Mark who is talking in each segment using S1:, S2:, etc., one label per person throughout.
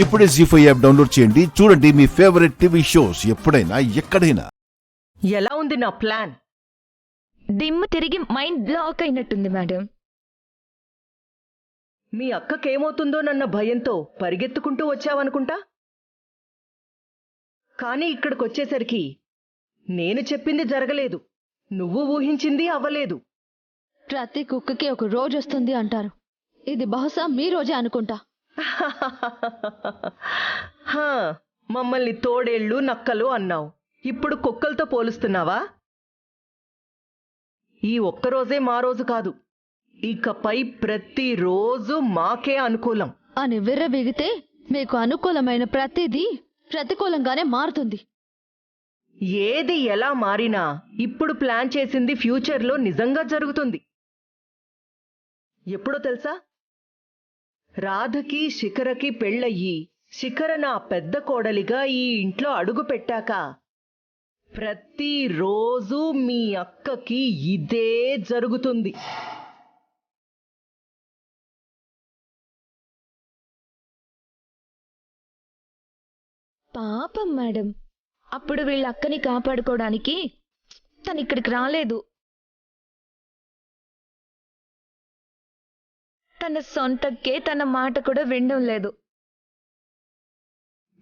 S1: ఇప్పుడే జీ5 app download చేయండి. చూడండి మీ ఫేవరెట్ టీవీ షోస్ ఎప్పుడైనా ఎక్కడైనా.
S2: ఎలా ఉంది నా ప్లాన్?
S3: దిమ్మ తిరిగి మైండ్ బ్లాక్ అయినట్టుంది మేడం.
S2: మీ అక్కకేమవుతుందోనన్న భయంతో పరిగెత్తుకుంటూ వచ్చావనుకుంటా. కానీ ఇక్కడికొచ్చేసరికి నేను చెప్పింది జరగలేదు, నువ్వు ఊహించింది అవ్వలేదు.
S4: ప్రతి కుక్కకి ఒక రోజు వస్తుంది అంటారు. ఇది బహుశా మీ రోజే అనుకుంటా.
S2: హా, మమ్మల్ని తోడేళ్ళు నక్కలు అన్నావు, ఇప్పుడు కుక్కలతో పోలుస్తున్నావా? ఈ ఒక్కరోజే మా రోజు కాదు, ఇకపై ప్రతిరోజు మాకే అనుకూలం
S4: అని విర్రవీగితే మీకు అనుకూలమైన ప్రతిదీ ప్రతికూలంగానే మారుతుంది.
S2: ఏది ఎలా మారినా ఇప్పుడు ప్లాన్ చేసింది ఫ్యూచర్లో నిజంగా జరుగుతుంది. ఎప్పుడో తెలుసా? రాధకి శిఖరకి పెళ్ళయ్యి శిఖర నా పెద్ద కోడలిగా ఈ ఇంట్లో అడుగు పెట్టాక ప్రతిరోజు మీ అక్కకి ఇదే జరుగుతుంది.
S3: పాపం మేడం, అప్పుడు వీళ్ళ అక్కని కాపాడుకోవడానికి తను ఇక్కడికి రాలేదు. తన సొంతకే తన మాట కూడా వినడం లేదు.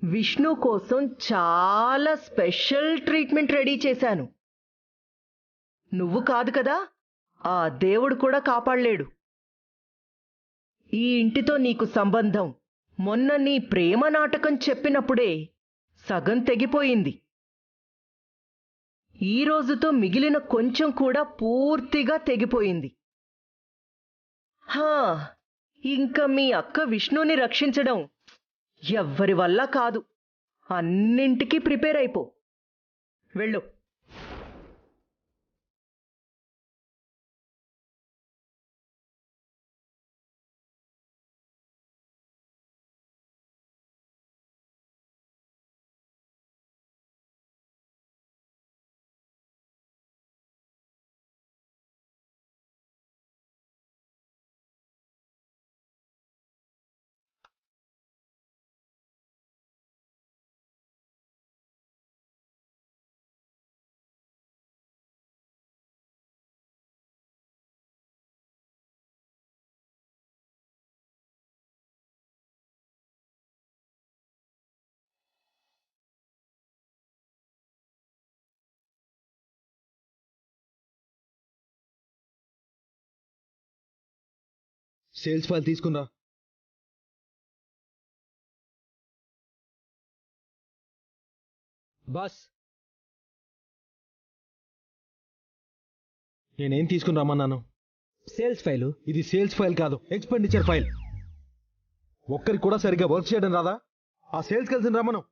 S2: విష్ణు కోసం చాలా స్పెషల్ ట్రీట్మెంట్ రెడీ చేశాను. నువ్వు కాదు కదా, ఆ దేవుడు కూడా కాపాడలేడు. ఈ ఇంటితో నీకు సంబంధం మొన్న నీ ప్రేమ నాటకం చెప్పినప్పుడే సగం తెగిపోయింది. ఈ రోజుతో మిగిలిన కొంచెం కూడా పూర్తిగా తెగిపోయింది. హా, ఇంకా మీ అక్క విష్ణుని రక్షించడం ఎవ్వరి వల్ల కాదు. అన్నింటికీ ప్రిపేర్ అయిపో, వెళ్ళు.
S5: సేల్స్ ఫైల్ తీసుకున్నా. బాస్, నేనేం తీసుకుని రమ్మన్నాను?
S6: Sales file.
S5: ఇది సేల్స్ ఫైల్ కాదు, ఎక్స్పెండిచర్ ఫైల్. ఒక్కరికి కూడా సరిగ్గా వర్క్ చేయడం రాదా? ఆ సేల్స్ కలిసి రమ్మను.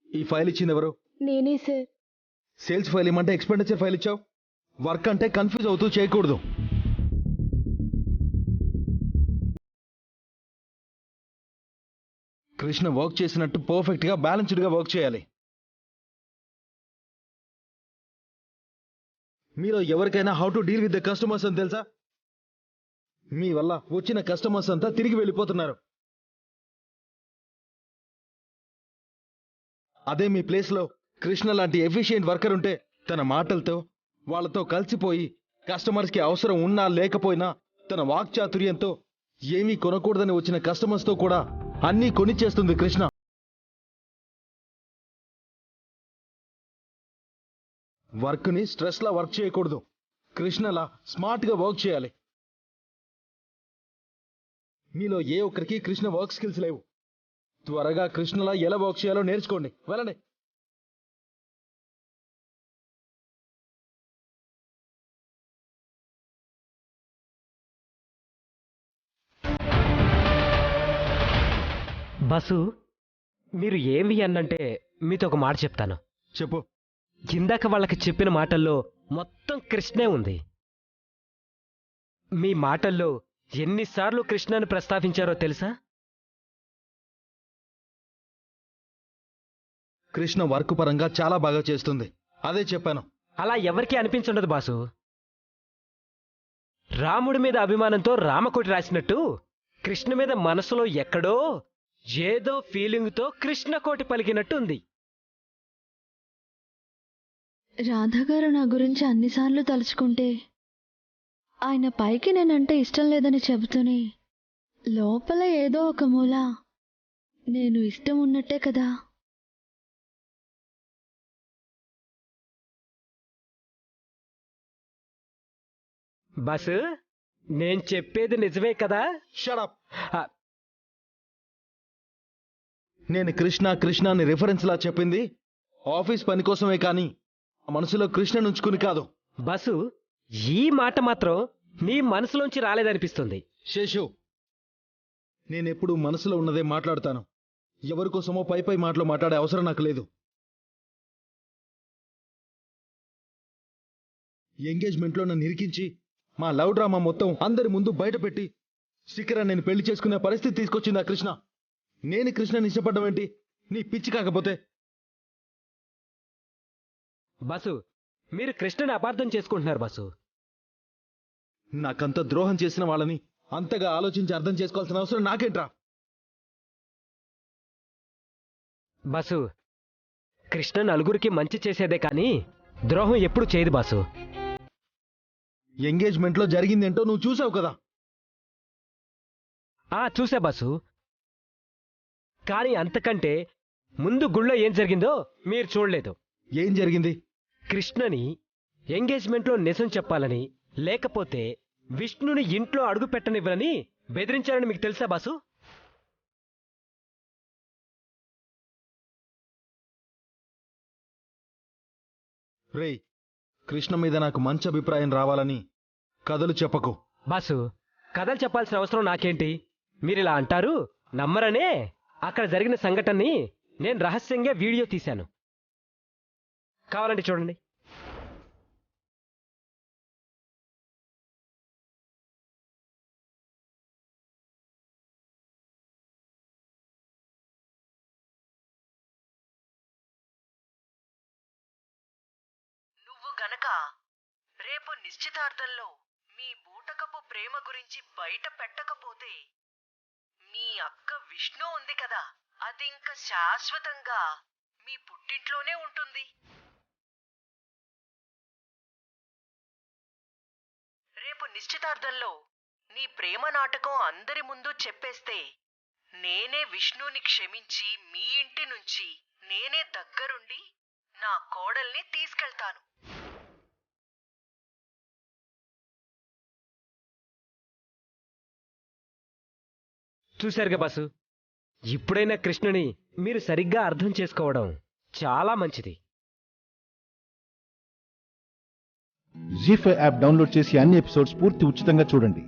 S5: ఈ ఫైల్ ఇచ్చింది ఎవరు?
S4: నేనే సార్.
S5: సేల్స్ ఫైల్ ఇమ్మంటే ఎక్స్పెండిచర్ ఫైల్ ఇచ్చావు. వర్క్ అంటే కన్ఫ్యూజ్ అవుతూ చేయకూడదు. కృష్ణ వర్క్ చేసినట్టు పర్ఫెక్ట్ గా బ్యాలెన్స్డ్ గా వర్క్ చేయాలి. మీలో ఎవరికైనా how to deal with the customers అని తెలుసా? మీ వల్ల వచ్చిన కస్టమర్స్ అంతా తిరిగి వెళ్ళిపోతున్నారు. అదే మీ ప్లేస్లో కృష్ణ లాంటి ఎఫిషియెంట్ వర్కర్ ఉంటే తన మాటలతో వాళ్ళతో కలిసిపోయి కస్టమర్స్కి అవసరం ఉన్నా లేకపోయినా తన వాక్చాతుర్యంతో ఏమీ కొనకూడదని వచ్చిన కస్టమర్స్తో కూడా అన్నీ కొనిచ్చేస్తుంది కృష్ణ. వర్క్ని స్ట్రెస్లా వర్క్ చేయకూడదు. కృష్ణలా స్మార్ట్గా వర్క్ చేయాలి. మీలో ఏ ఒక్కరికి కృష్ణ వర్క్ స్కిల్స్ లేవు. త్వరగా కృష్ణలా ఎలా వర్క్ చేయాలో నేర్చుకోండి. వెళ్ళండి.
S6: బస్సు, మీరు ఏమి అన్నంటే మీతో ఒక మాట చెప్తాను.
S5: చెప్పు.
S6: ఇందాక వాళ్ళకి చెప్పిన మాటల్లో మొత్తం కృష్ణే ఉంది. మీ మాటల్లో ఎన్నిసార్లు కృష్ణని ప్రస్తావించారో తెలుసా?
S5: కృష్ణ వర్క్ పరంగా చాలా బాగా చేస్తుంది. అదే చెప్పాను.
S6: అలా ఎవరికీ అనిపించుండదు బాసు. రాముడి మీద అభిమానంతో రామకోటి రాసినట్టు కృష్ణ మీద మనసులో ఎక్కడో ఏదో ఫీలింగ్తో కృష్ణకోటి పలికినట్టు ఉంది.
S4: రాధాగారు నా గురించి అన్నిసార్లు తలుచుకుంటే ఆయన పైకి నేనంటే ఇష్టం లేదని చెబుతూనే లోపల ఏదో ఒక మూల నేను ఇష్టం ఉన్నట్టే కదా.
S6: బాసు, నేను చెప్పేది నిజమే కదా?
S5: షడప్.
S6: ఆ,
S5: నేను కృష్ణ అని రిఫరెన్స్ లా చెప్పింది ఆఫీస్ పని కోసమే కానీ మనసులో కృష్ణ నుంచుకుని కాదు.
S6: బాసు, ఈ మాట మాత్రం నీ మనసులోంచి రాలేదనిపిస్తుంది.
S5: శేషు, నేనెప్పుడు మనసులో ఉన్నదే మాట్లాడతాను. ఎవరి కోసమో పై మాటలు మాట్లాడే అవసరం నాకు లేదు. ఎంగేజ్మెంట్లో నన్ను ఇరికించి మా లవ్ డ్రామా మొత్తం అందరి ముందు బయటపెట్టి శిఖర నేను పెళ్లి చేసుకునే పరిస్థితి తీసుకొచ్చింది ఆ కృష్ణ. నేను కృష్ణని ఇష్టపడ్డం ఏంటి? నీ పిచ్చి కాకపోతే?
S6: బాసు, మీరు కృష్ణని అపార్థం చేసుకుంటున్నారు బాసు.
S5: నాకంత ద్రోహం చేసిన వాళ్ళని అంతగా ఆలోచించి అర్థం చేసుకోవాల్సిన అవసరం నాకేంట్రా?
S6: బాసు, కృష్ణ నలుగురికి మంచి చేసేదే కానీ ద్రోహం ఎప్పుడు చేయదు బాసు.
S5: ఎంగేజ్మెంట్లో జరిగిందేంటో నువ్వు చూసావు కదా.
S6: చూసా బాసు. కానీ అంతకంటే ముందు గుళ్ళో ఏం జరిగిందో మీరు చూడలేదు.
S5: ఏం జరిగింది?
S6: కృష్ణని ఎంగేజ్మెంట్లో నిజం చెప్పాలని, లేకపోతే విష్ణుని ఇంట్లో అడుగు పెట్టనివ్వనని బెదిరించారని మీకు తెలుసా బాసు?
S5: రేయ్, కృష్ణ మీద నాకు మంచి అభిప్రాయం రావాలని కథలు చెప్పకు.
S6: బాసు, కథలు చెప్పాల్సిన అవసరం నాకేంటి? మీరిలా అంటారు నమ్మరనే అక్కడ జరిగిన సంఘటనని నేను రహస్యంగా వీడియో తీశాను. కావాలంటే చూడండి.
S2: నువ్వు గనక రేపు నిశ్చితార్థంలో మీ బూటకపు ప్రేమ గురించి బయట పెట్టకపోతే మీ అక్క విష్ణు ఉంది కదా, అది ఇంకా శాశ్వతంగా మీ పుట్టింట్లోనే ఉంటుంది. రేపు నిశ్చితార్థంలో నీ ప్రేమ నాటకం అందరి ముందు చెప్పేస్తే నేనే విష్ణుని క్షమించి మీ ఇంటి నుంచి నేనే దగ్గరుండి నా కోడల్ని తీసుకెళ్తాను.
S6: చూశారుగా బాసు, ఇప్పుడైనా కృష్ణుని మీరు సరిగ్గా అర్థం చేసుకోవడం చాలా మంచిది.
S1: జీ5 యాప్ డౌన్లోడ్ చేసి అన్ని ఎపిసోడ్స్ పూర్తి ఉచితంగా చూడండి.